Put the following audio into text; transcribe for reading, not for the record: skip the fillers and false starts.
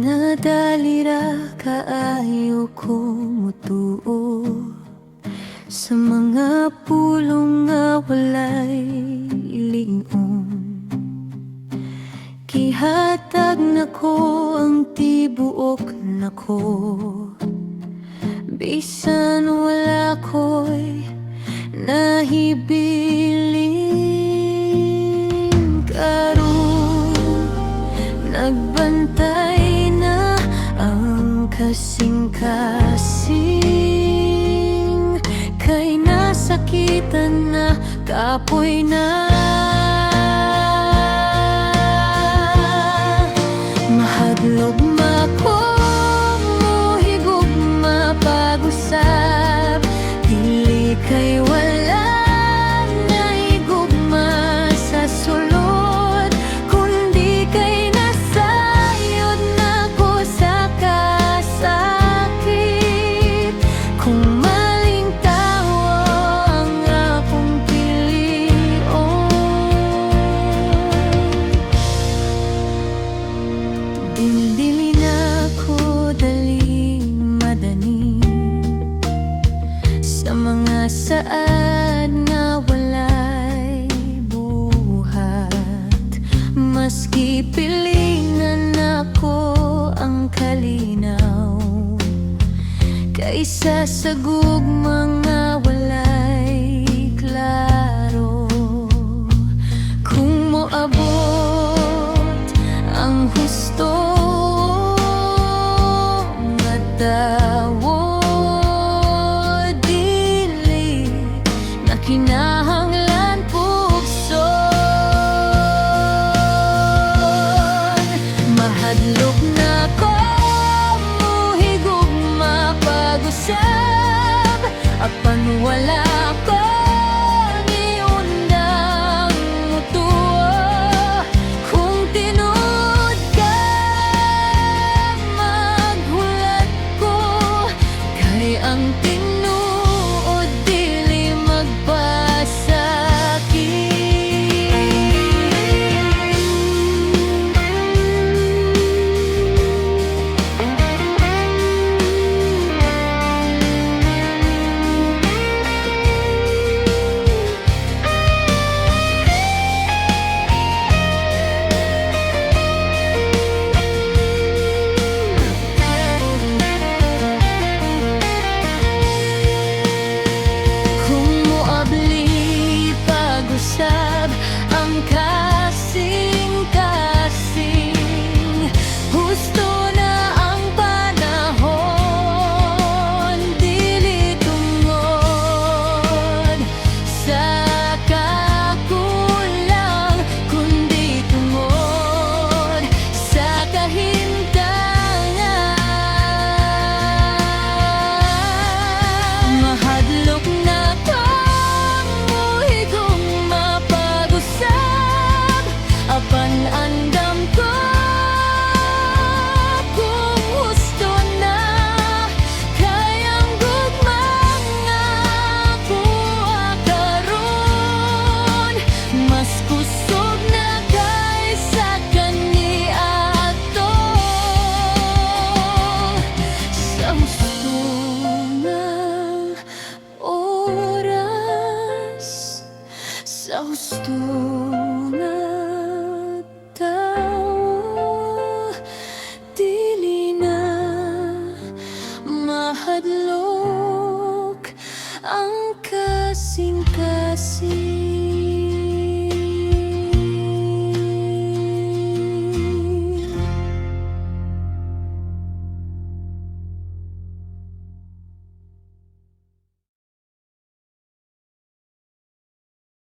Dinadalira kaayo ko mutuo sa mga pulong nga walay lingon. Gihatag nako ang tibuok nako, bisan wala ko'y nahibiling. Karon nagbantay na ang kasing-kasing, kay nasakitan na kapoy na. Mahadlok mako muhigugma pag-usab, dili kay wala na higugma sa sulod, kundi kay nasayod nako sa kasakit. Kung maling tao ang akong pilion, dili na ko dali madani sa mga saad nga walay buhat. Maski pilingan ako ang kalinaw, kaysa sa gugma nga walay klaro. Kung moabot ang husto nga tawo, dili na kinahanglan pugson. Mahadlok na ko muhigugma pag-usab, apan wala ko niundang mutuo. Kung tinud ka maghulat ko, kay ang tinuod dili magpasakit. Kung moabli pag-usab ang kasing-kasing, husto na ang panahon, dili tungod sa kakulang, kundi tungod sa kahintangan. Mahadlok na ko muhigugma pag-usab, apan andam ko kung husto na, kay ang gugma nga kuha karon, mas kusog na kaysa kaniadto. Sa husto nga oras, sa husto nga tao, dili na mahadlok ang kasing-kasing.